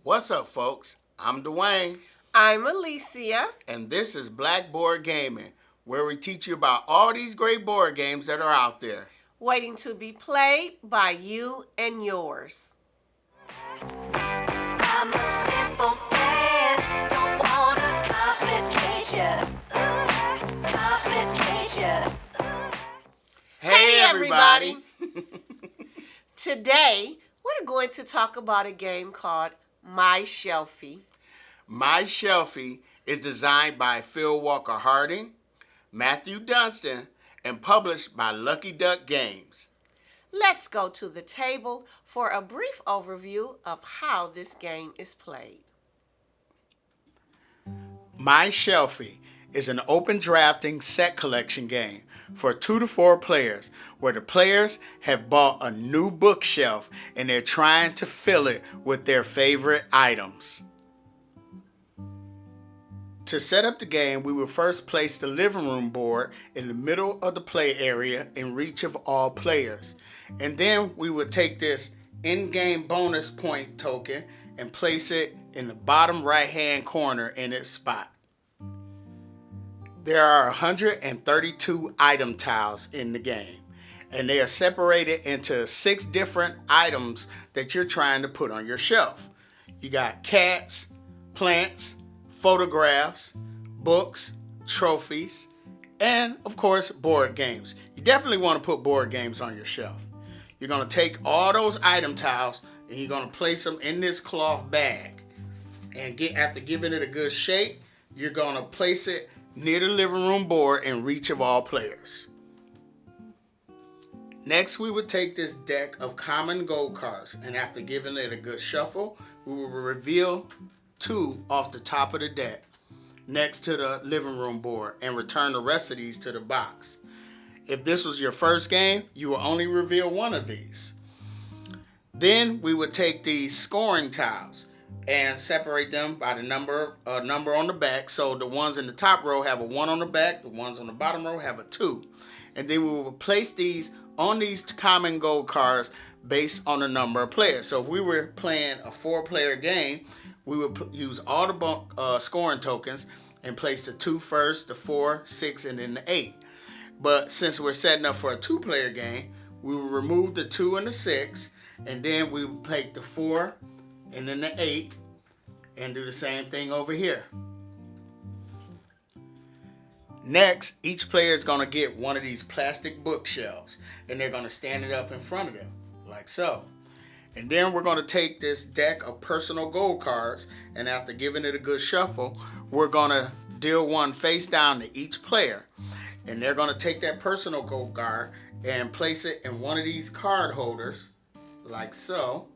What's up, folks? I'm Dwayne, I'm Alicia. and this is Blackboard Gaming, where we teach you about all these great board games that are out there. Waiting to be played by you and yours. I'm a simple man, don't wanna complicate ya, Hey, everybody! Today, we're going to talk about a game called My Shelfie. My Shelfie is designed by Phil Walker Harding, Matthew Dunstan, and published by Lucky Duck Games. Let's go to the table for a brief overview of how this game is played. My Shelfie is an open drafting set collection game for 2 to 4 players where the players have bought a new bookshelf and they're trying to fill it with their favorite items. To set up the game, we will first place the living room board in the middle of the play area in reach of all players. And then we will take this in-game bonus point token and place it in the bottom right-hand corner in its spot. There are 132 item tiles in the game, and they are separated into 6 different items that you're trying to put on your shelf. You got cats, plants, photographs, books, trophies, and of course board games. You definitely want to put board games on your shelf. You're going to take all those item tiles and you're going to place them in this cloth bag. And after giving it a good shake, you're going to place it near the living room board in reach of all players. Next, we would take this deck of common gold cards, and after giving it a good shuffle, we will reveal 2 off the top of the deck next to the living room board and return the rest of these to the box. If this was your first game, you will only reveal 1 of these. Then we would take these scoring tiles and separate them by the number on the back. So the ones in the top row have a 1 on the back, the ones on the bottom row have a 2. And then we will place these on these common gold cards based on the number of players. So if we were playing a 4-player game, we would use all the scoring tokens and place the 2 first, the 4, 6, and then the 8. But since we're setting up for a 2-player game, we will remove the 2 and the 6, and then we will take the 4 and then the 8 and do the same thing over here. Next, each player is going to get one of these plastic bookshelves, and they're going to stand it up in front of them, like so. And then we're going to take this deck of personal gold cards, and after giving it a good shuffle, we're going to deal 1 face down to each player. And they're going to take that personal gold card and place it in one of these card holders, like so,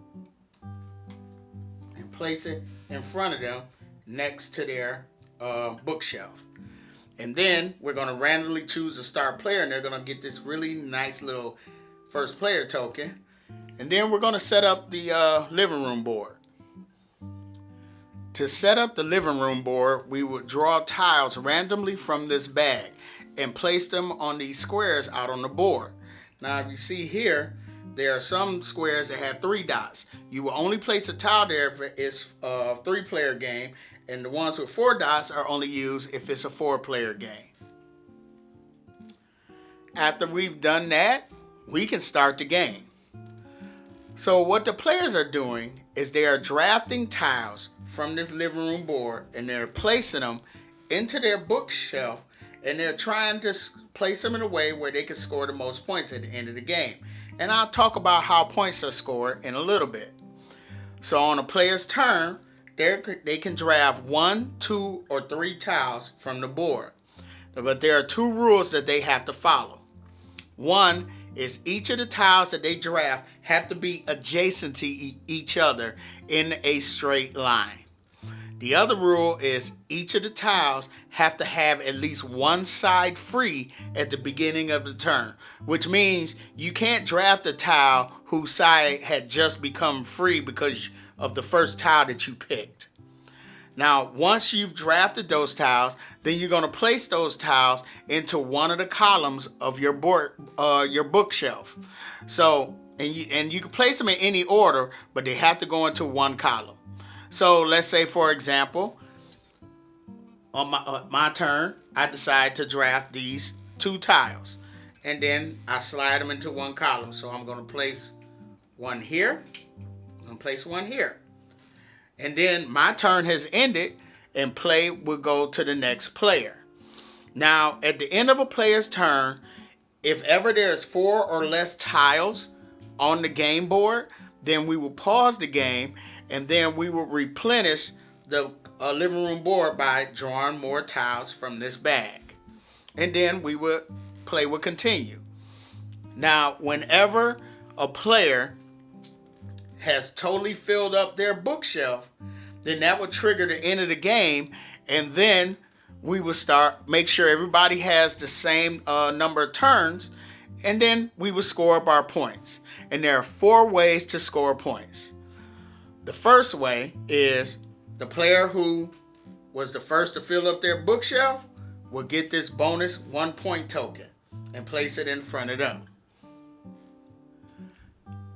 and place it in front of them next to their bookshelf. And then we're going to randomly choose a star player, and they're going to get this really nice little first player token. And then we're going to set up the living room board. To set up the living room board, we would draw tiles randomly from this bag and place them on these squares out on the board. Now, if you see here, there are some squares that have 3 dots. You will only place a tile there if it's a 3-player game, and the ones with 4 dots are only used if it's a 4-player game. After we've done that, we can start the game. So what the players are doing is they are drafting tiles from this living room board, and they're placing them into their bookshelf, and they're trying to place them in a way where they can score the most points at the end of the game. And I'll talk about how points are scored in a little bit. So on a player's turn, they can draft 1, 2, or 3 tiles from the board. But there are 2 rules that they have to follow. One is each of the tiles that they draft have to be adjacent to each other in a straight line. The other rule is each of the tiles have to have at least one side free at the beginning of the turn, which means you can't draft a tile whose side had just become free because of the first tile that you picked. Now, once you've drafted those tiles, then you're going to place those tiles into one of the columns of your bookshelf. So, and you can place them in any order, but they have to go into one column. So let's say, for example, on my turn, I decide to draft these 2 tiles. And then I slide them into one column. So I'm going to place one here. I'm going to place one here. And then my turn has ended and play will go to the next player. Now, at the end of a player's turn, if ever there's 4 or less tiles on the game board, then we will pause the game and then we will replenish the living room board by drawing more tiles from this bag. And then play will continue. Now, whenever a player has totally filled up their bookshelf, then that will trigger the end of the game, and then we will make sure everybody has the same number of turns, and then we will score up our points. And there are 4 ways to score points. The first way is the player who was the first to fill up their bookshelf will get this bonus 1 point token and place it in front of them.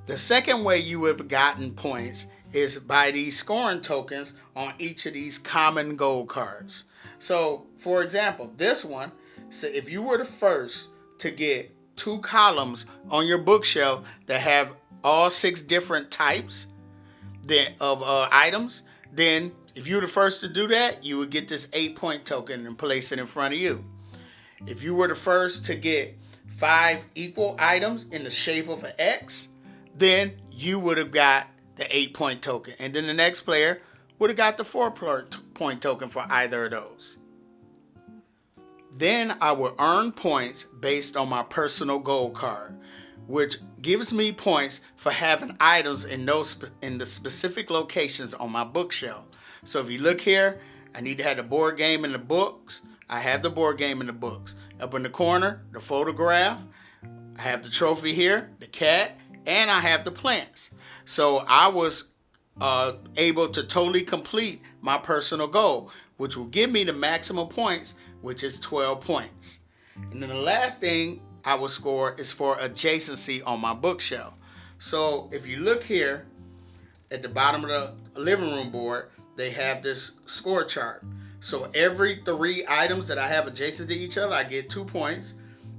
The second way you would have gotten points is by these scoring tokens on each of these common gold cards. So, for example, this one, so if you were the first to get 2 columns on your bookshelf that have all 6 different types of items, then if you were the first to do that, you would get this 8 point token and place it in front of you. If you were the first to get 5 equal items in the shape of an X, then you would have got the 8 point token. And then the next player would have got the 4 point token for either of those. Then I will earn points based on my personal gold card, which gives me points for having items in the specific locations on my bookshelf. So if you look here, I need to have the board game in the books. I have the board game in the books. Up in the corner, the photograph. I have the trophy here, the cat, and I have the plants. So I was able to totally complete my personal goal, which will give me the maximum points, which is 12 points. And then the last thing I will score is for adjacency on my bookshelf. So if you look here at the bottom of the living room board, they have this score chart. So every 3 items that I have adjacent to each other, I get 2 points.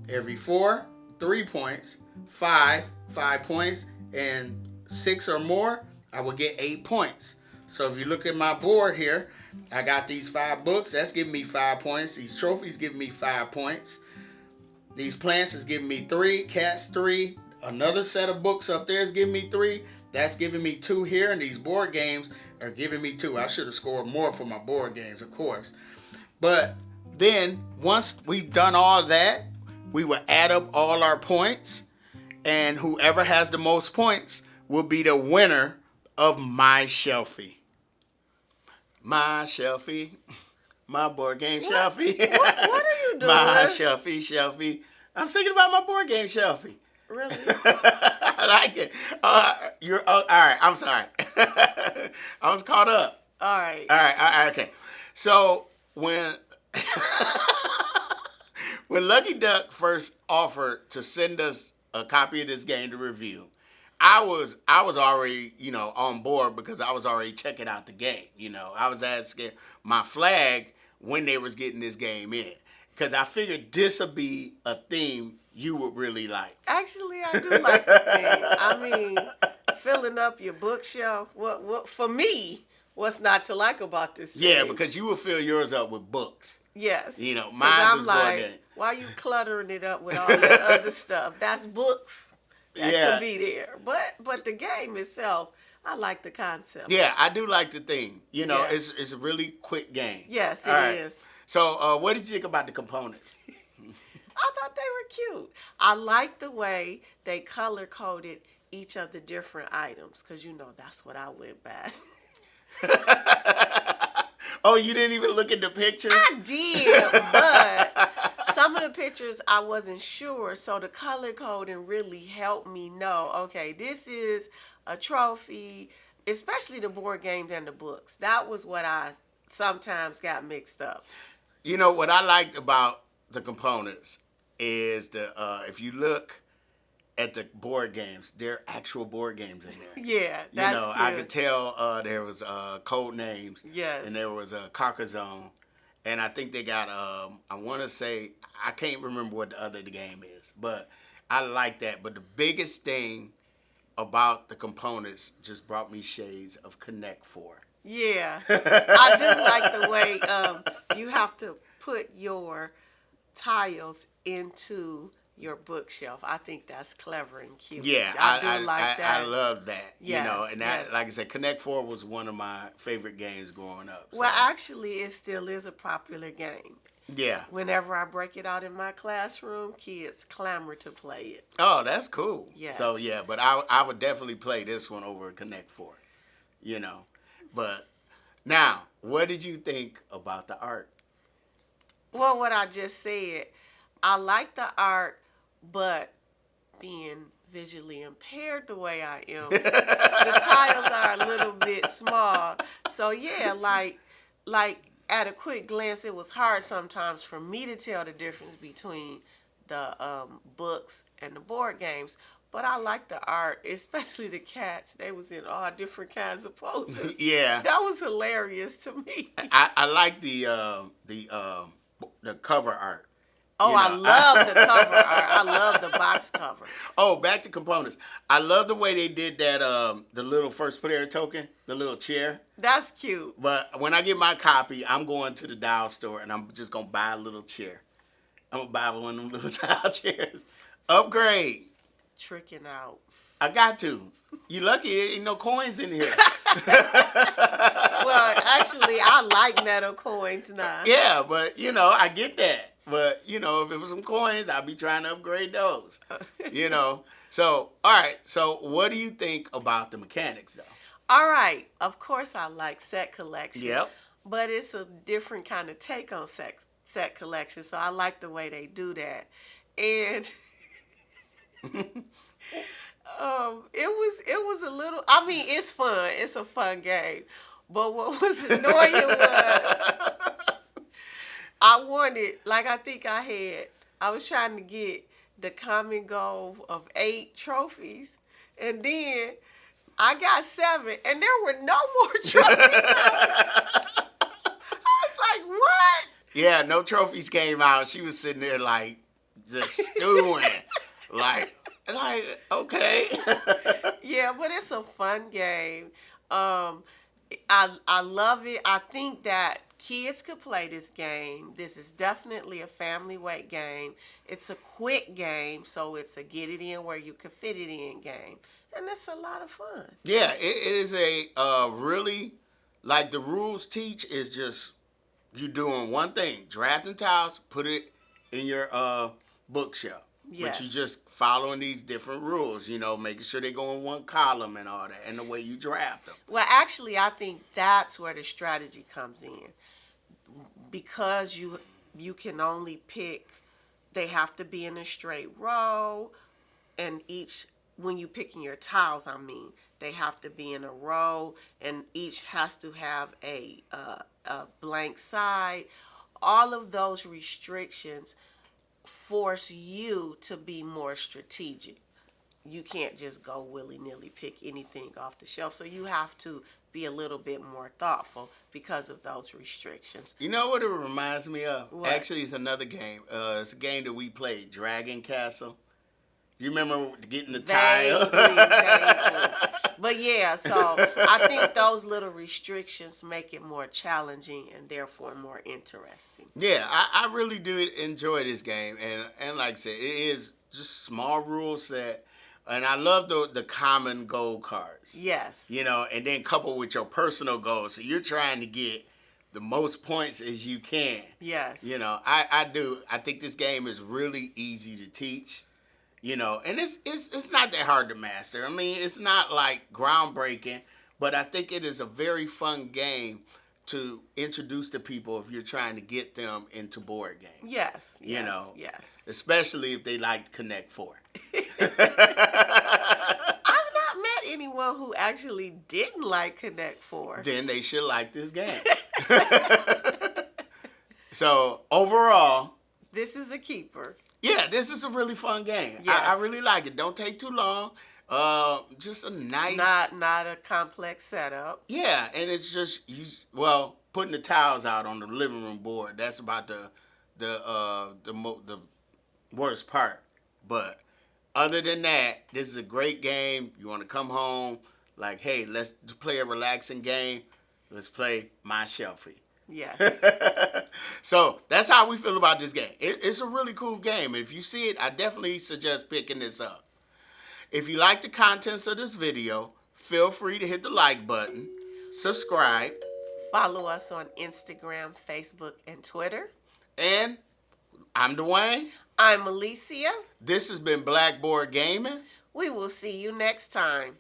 Every 4, 3 points. 5 points, and 6 or more, I will get 8 points. So if you look at my board here, I got these 5 books. That's giving me 5 points. These trophies giving me 5 points. These plants is giving me 3. Cats 3. Another set of books up there is giving me 3. That's giving me 2 here. And these board games are giving me 2. I should have scored more for my board games, of course. But then once we've done all that, we will add up all our points. And whoever has the most points will be the winner of My Shelfie. My Shelfie. My board game Shelfie. What are you doing? My Shelfie. I'm thinking about my board game Shelfie. Really? I like it. All right. I'm sorry. I was caught up. All right. Okay. So when Lucky Duck first offered to send us a copy of this game to review, I was already, on board because I was already checking out the game. I was asking my flag when they was getting this game in, because I figured this would be a theme you would really like. Actually, I do like the thing. I mean, filling up your bookshelf. What for me? What's not to like about this thing? Yeah, because you will fill yours up with books. Yes. Mine's is board game. Why are you cluttering it up with all that other stuff? That's books. That could be there. But the game itself, I like the concept. Yeah, I do like the theme. It's a really quick game. Yes, it is. So what did you think about the components? I thought they were cute. I like the way they color coded each of the different items, because that's what I went by. Oh, you didn't even look at the pictures? I did, but some of the pictures I wasn't sure, so the color coding really helped me know, okay, this is a trophy, especially the board games and the books. That was what I sometimes got mixed up. What I liked about the components is if you look at the board games, there are actual board games in there. Yeah, You that's know, cute. I could tell there was code names. Yes. And there was Carcassonne. And I think they got, I want to say, I can't remember what the other game is. But I like that. But the biggest thing about the components just brought me shades of Connect 4. Yeah, I do like the way you have to put your tiles into your bookshelf. I think that's clever and cute. Yeah, I do like that. I love that. Yes, you know, and that, yes. like I said, Connect 4 was one of my favorite games growing up. So. Well, actually, it still is a popular game. Yeah. Whenever I break it out in my classroom, kids clamor to play it. Oh, that's cool. Yes. So, yeah, but I would definitely play this one over Connect 4, you know. But now, what did you think about the art? Well, what I just said, I like the art, but being visually impaired the way I am, the tiles are a little bit small. So yeah, like at a quick glance, it was hard sometimes for me to tell the difference between the books and the board games. But I like the art, especially the cats. They was in all different kinds of poses. Yeah. That was hilarious to me. I like the cover art. Oh, You know, I love the cover art. I love the box cover. Oh, back to components. I love the way they did that, the little first player token, the little chair. That's cute. But when I get my copy, I'm going to the dial store and I'm just going to buy a little chair. I'm going to buy one of them little dial chairs. Upgrade. Tricking out. I got to. You lucky there ain't no coins in here. Well, actually, I like metal coins now. Yeah, but, you know, I get that. But, you know, if it was some coins, I'd be trying to upgrade those. You know. So, all right. So, what do you think about the mechanics, though? All right. Of course, I like set collection. Yep. But it's a different kind of take on set collection. So I like the way they do that. And it was a little. I mean, it's fun. It's a fun game. But what was annoying was I wanted, like I was trying to get the common goal of 8 trophies, and then I got 7, and there were no more trophies. I was like, what? Yeah, no trophies came out. She was sitting there like just stewing. like, okay. Yeah, but it's a fun game. I love it. I think that kids could play this game. This is definitely a family weight game. It's a quick game, so it's a get it in where you can fit it in game. And it's a lot of fun. Yeah, it is a really, like the rules teach is just you doing one thing, drafting tiles, put it in your bookshelf. Yes. But you just following these different rules, you know, making sure they go in one column and all that, and the way you draft them. Well, actually, I think that's where the strategy comes in. Because you can only pick, they have to be in a straight row, and when you picking your tiles, I mean, they have to be in a row, and each has to have a blank side. All of those restrictions force you to be more strategic. You can't just go willy-nilly pick anything off the shelf. So you have to be a little bit more thoughtful because of those restrictions. You know what it reminds me of? What? Actually, it's another game. It's a game that we played, Dragon Castle. Do you remember getting the tile? Vaguely. But yeah, so I think those little restrictions make it more challenging and therefore more interesting. Yeah, I really do enjoy this game. And like I said, it is just small rule set. And I love the common goal cards. Yes. You know, and then coupled with your personal goals. So you're trying to get the most points as you can. Yes. You know, I do. I think this game is really easy to teach. You know, and it's not that hard to master. I mean, it's not like groundbreaking, but I think it is a very fun game to introduce to people if you're trying to get them into board games. Yes. You know, Yes. especially if they like Connect 4. I've not met anyone who actually didn't like Connect 4. Then they should like this game. So overall, This is a keeper. Yeah, this is a really fun game. Yes. I really like it. Don't take too long. Just a nice. Not a complex setup. Yeah, and it's just well, putting the towels out on the living room board. That's about the worst part. But other than that, this is a great game. You want to come home, like, hey, let's play a relaxing game. Let's play My Shelfie. Yes. So that's how we feel about this game. It's a really cool game. If you see it, I definitely suggest picking this up. If you like the contents of this video, feel free to hit the like button, subscribe, Follow us on Instagram, Facebook, and Twitter. and I'm Dwayne. I'm Alicia. This has been Blackboard Gaming. We will see you next time.